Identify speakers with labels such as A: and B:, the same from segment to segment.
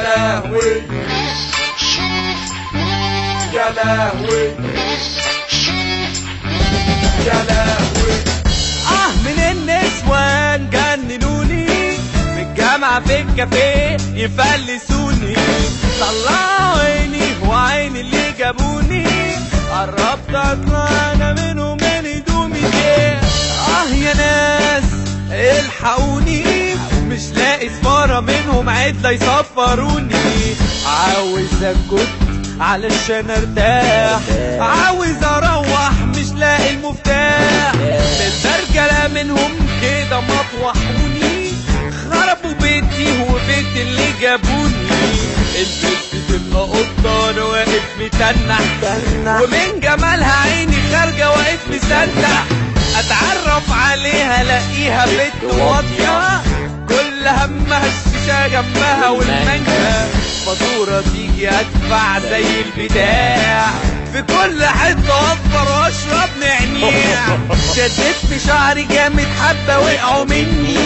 A: لهوي يا لهوي يا لهوي.
B: من النسوان جننوني في الجامعة في الكافيه يفلسوني، طلعوا عيني وعيني اللي جابوني، قربت اكره انا منهم من هدومي ليه. يا ناس الحقوني مش لاقي سفارة منهم عدلة يصفروني، عاوز اسكت علشان ارتاح، عاوز اروح مش لاقي المفتاح، للرجالة منهم كده مطوحوني، خربوا بيتي وبيت اللي جابوني، البنت تبقى قطة انا واقف متنح، ومن جمالها عيني خارجة واقف مسنح، اتعرف عليها الاقيها بنت واطية، كل همها الشيشة جنبها والمانجا، فاتورة تيجي ادفع زي البتاع، في كل حتة اكبر واشرب نعناع، شدت في شعري جامد حبة وقعوا مني،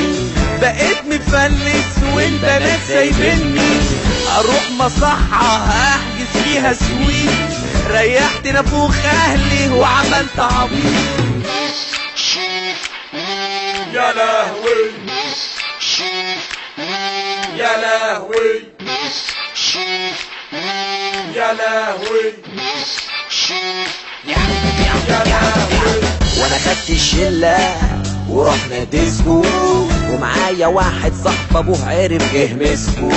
B: بقيت متفلس وانت ناس سايبني، اروح مصحة احجز فيها سويت، ريحت نافوخ اهلي وعملت عبيط.
A: يا لهوي يا لهوي يا لهوي يا لهوي.
C: وانا خدت الشله ورحنا ديسكو، ومعايا واحد صاحب ابوه عرف جه مسكو،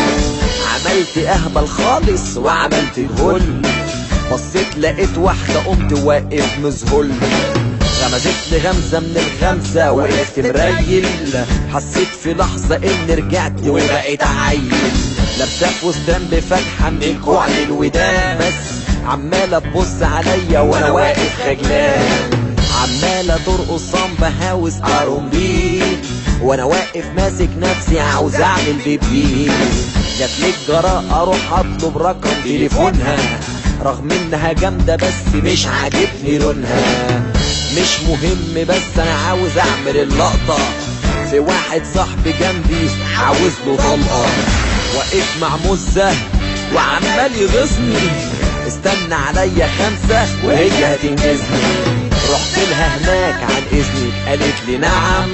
C: عملت اهبل خالص وعملت الهل، بصيت لقيت واحده قمت واقف مذهل، غمزت لي غمزه من الغمزه وقفت مريل، حسيت في لحظه اني رجعت وبقيت عيل، لابسه فستان بفتحه من الكوع للودان، بس عماله تبص عليا وانا واقف خجلان، عماله ترقص صنبه هاوس ارمبي، وانا واقف ماسك نفسي عاوز اعمل بيبي، جاتلي الجراء اروح اطلب رقم تليفونها، رغم انها جامده بس مش عاجبني لونها، مش مهم بس انا عاوز اعمل اللقطه، في واحد صاحبي جنبي عاوز له طلقه، واقف مع مزه وعمال يغصني، استنى عليا 5 وهي هتنجزني، رحت لها هناك عن اذنك قالت لي نعم،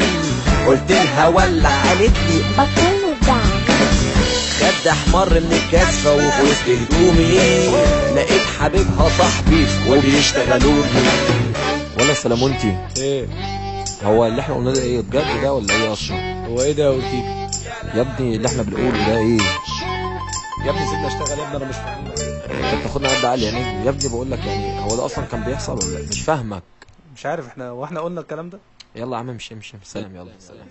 C: قلت لها ولع قالت لي
D: بطلوا الدعم،
C: خد احمر من الكاسفه وفي وسط هدومي لقيت حبيبها صاحبي وبيشتغلوني. ولا سلامونتي
E: ايه
C: هو اللي احنا قلناه ده ايه بجد ده ولا ايه اصلا؟
E: هو ايه ده يا أورتيجا؟
C: يا ابني اللي احنا بنقوله ده ايه؟
E: يا ابني سيبنا اشتغل يا ابني، انا مش فاهم.
C: انت بتاخدنا قد عقل يعني يا ابني، بقول لك يعني هو ده اصلا كان بيحصل ولا مش فاهمك؟
E: مش عارف احنا قلنا الكلام ده.
C: يلا يا عم امشي سلام، يلا سلام.